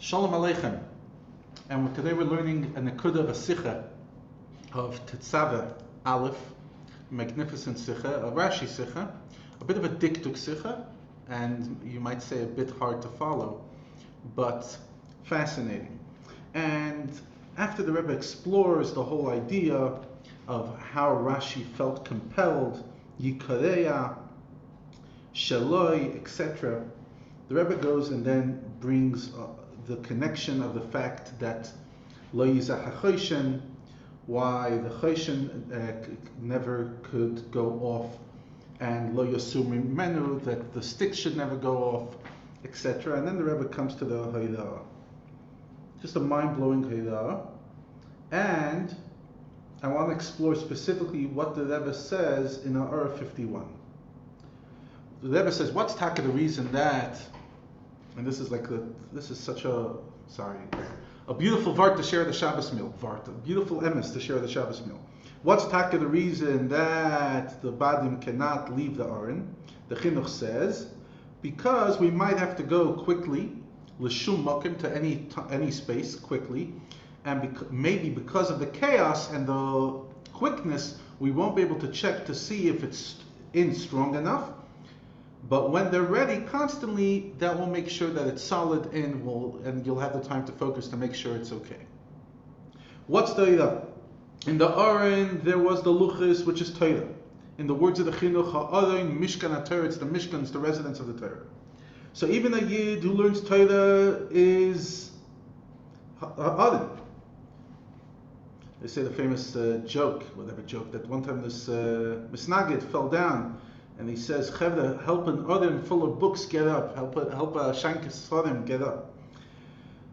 Shalom Aleichem. And today we're learning a nekuda of a sicha of Tetzave Aleph, magnificent sicha, a Rashi sicha, a bit of a diktuk sicha, and you might say a bit hard to follow, but fascinating. And after the Rebbe explores the whole idea of how Rashi felt compelled, Yikareya, Shaloi, etc., the Rebbe goes and then brings the connection of the fact that Lo Yizach HaChoshen, why the Choshen never could go off, and Lo Yasum Menu, that the stick should never go off, etc. And then the Rebbe comes to the Haydah. Just a mind-blowing Haydah. And I want to explore specifically what the Rebbe says in Ara 51. The Rebbe says, what's taka the reason that, and this is such a beautiful vart to share the Shabbos meal, a beautiful emes to share the Shabbos meal. What's taka the reason that the Badim cannot leave the Aron? The Chinuch says, because we might have to go quickly, l'shum makim, to any space quickly, and maybe because of the chaos and the quickness, we won't be able to check to see if it's in strong enough. But when they're ready, constantly, that will make sure that it's solid and you'll have the time to focus to make sure it's okay. What's Torah? In the Aron, there was the Luchis, which is Torah. In the words of the Chinuch, Ha'aron, Mishkan HaTorah, it's the Mishkan, it's the residence of the Torah. So even a Yid who learns Torah is Ha'aron. They say the famous joke, that one time this Misnagid fell down, and he says, Chevda, help an Odin full of books get up. Help a Shankis Odin get up.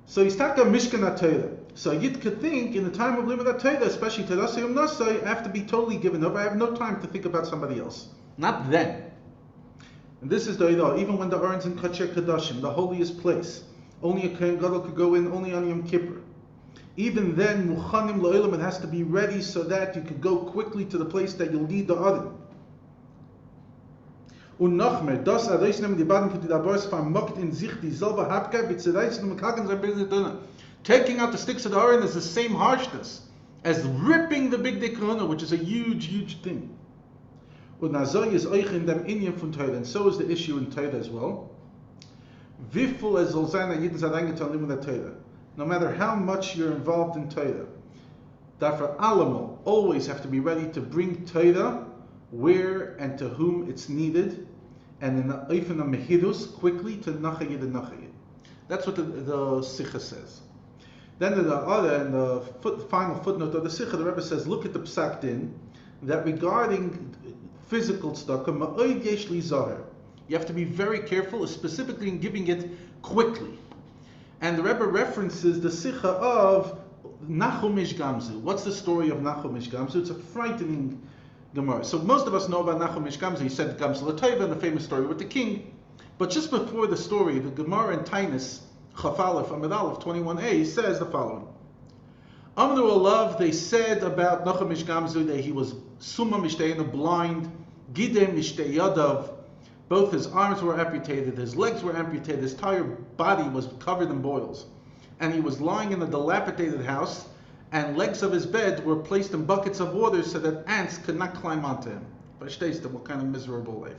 So he's talking about Mishkan HaTorah. So Yid could think, in the time of Limud HaTorah, especially Terasei Yom Nasai, I have to be totally given up. I have no time to think about somebody else. Not then. And this is the Eidah. Even when the Aron's in Kacher Kadashim, the holiest place, only a Kohen Gadol could go in, only on Yom Kippur. Even then, Muchanim Lo'ilam, it has to be ready so that you could go quickly to the place that you'll lead the Aron. Und noch mehr, das erreichen die Baden für die Dabors vermogt in sich dieselbe Habkeit, wie zu reißen und kacken sein bisschen dünner. Taking out the sticks of the Aron is the same harshness as ripping the big dikrona, which is a huge, huge thing. Und nazoi is euch in dem Inyan von Torah, and so is the issue in Torah as well. Wie viel es soll sein, an jeden seid eingetan in der Torah. No matter how much you're involved in Torah, dafür allemal always have to be ready to bring Torah where and to whom it's needed, and in the Eifin Mehidus, quickly to Nachayid and Nachayid. That's what the Sikha says. Then in the final footnote of the Sikha, the Rebbe says, look at the Psak Din, that regarding physical tzedakah, ma'od yesh li zahar. You have to be very careful, specifically in giving it quickly. And the Rebbe references the Sikha of Nachum Ish Gamzu. What's the story of Nachum Ish Gamzu? It's a frightening Gemara. So most of us know about Nachum Ish Gamzu. He said Gamzu L'Teiva and the famous story with the king. But just before the story, the Gemara in Tainus, Chaf Aleph, Amud Aleph 21a, says the following. Amru Alav, they said about Nachum Ish Gamzu that he was Summa Mishteina, blind, Gidem Mishtei Yadav, both his arms were amputated, his legs were amputated, his entire body was covered in boils. And he was lying in a dilapidated house, and legs of his bed were placed in buckets of water so that ants could not climb onto him. What kind of miserable life.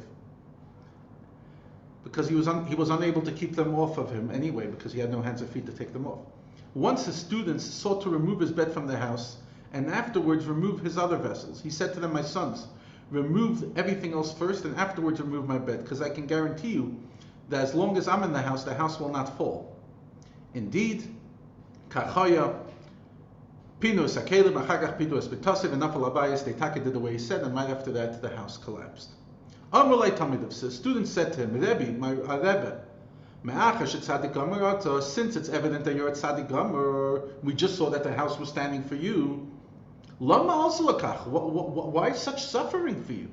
Because he was unable to keep them off of him anyway, because he had no hands or feet to take them off. Once his students sought to remove his bed from the house, and afterwards remove his other vessels. He said to them, my sons, remove everything else first, and afterwards remove my bed, because I can guarantee you that as long as I'm in the house will not fall. Indeed, Kachaya, Pinus, Akeleb, Achagach, Pinus, Betasiv, and Nafal Abayas, they did the way he said, and right after that, the house collapsed. Amrulai Tamidav says, students said to him, Rebbe, my Rebbe, since it's evident that you're at Tzadik Gomer, we just saw that the house was standing for you. Lama also lakach. Why such suffering for you?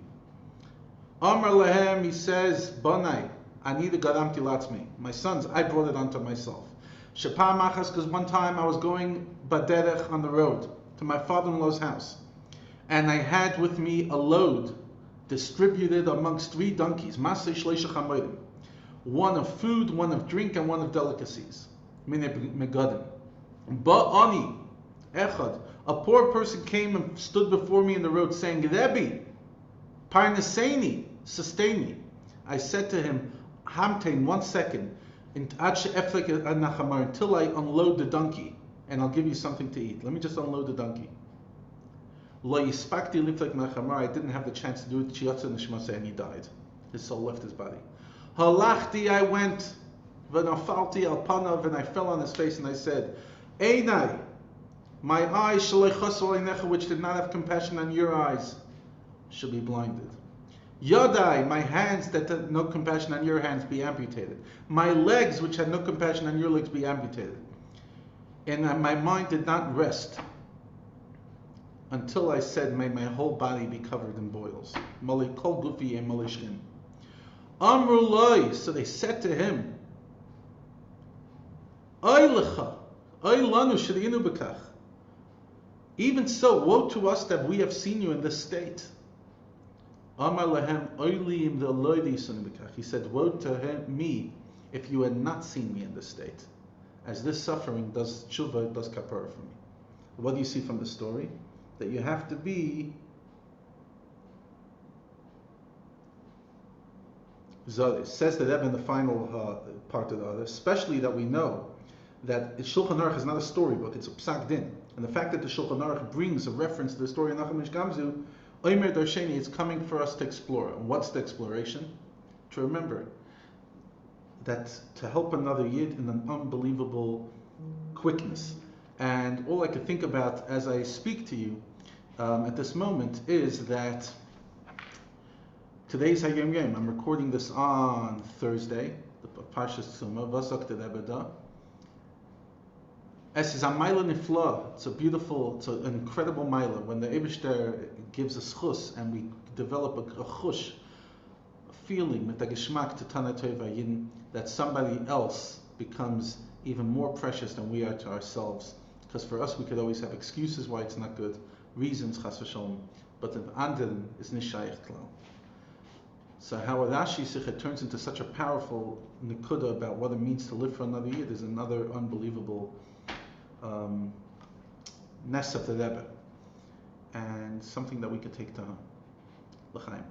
Amar lehem, he says, Banai, ani the garamti latzmi. My sons, I brought it onto myself. Shapar machas, because one time I was going baderech on the road to my father-in-law's house, and I had with me a load distributed amongst 3 donkeys, masay shleisha chamodim. One of food, one of drink, and one of delicacies. Mine megadim. Ba'ani echad. A poor person came and stood before me in the road saying, Rebbe, parneseni, sustain me. I said to him, Hamtain, 1 second, until I unload the donkey, and I'll give you something to eat. Let me just unload the donkey. I didn't have the chance to do it, and he died. His soul left his body. Halachti, I went, v'nafalti al panav, and I fell on his face, and I said, Einai, my eyes, which did not have compassion on your eyes, shall be blinded. Yadai, my hands that had no compassion on your hands, be amputated. My legs, which had no compassion on your legs, be amputated. And my mind did not rest until I said, may my whole body be covered in boils. Mali kol gufi and malishkin. Amrulai, so they said to him, Ay lecha, ay lanu shirinu bekach. Even so, woe to us that we have seen you in this state. Amar lahem oilim ve'loidi yisunu bekach. He said, woe to me if you had not seen me in this state. As this suffering does tshuva, does kapara for me. What do you see from the story? That you have to be Zadeh. Says the Rebbe in the final part of the other, especially that we know that Shulchan Aruch is not a storybook, it's a psak din. And the fact that the Shulchan Aruch brings a reference to the story of Nachum Ish Gamzu, Omer Darsheni, it's coming for us to explore. And what's the exploration? To remember that to help another Yid in an unbelievable quickness. And all I could think about as I speak to you at this moment is that today's Hayom Yom. I'm recording this on Thursday, the Parshas Tzuma, Vazak Terebeda. Es is a Maila Nifla. It's a beautiful, it's an incredible Maila. When the Eibishter gives us chus and we develop a chush, a feeling, mit Geschmack to Tana Tova Yidin, that somebody else becomes even more precious than we are to ourselves. Because for us, we could always have excuses why it's not good, reasons, chas v'sholem, but the anderen is nishayich klal. So how a Rashi Sikha turns into such a powerful nekuda about what it means to live for another Yid is another unbelievable nes of the Rebbe, and something that we could take to L'chaim.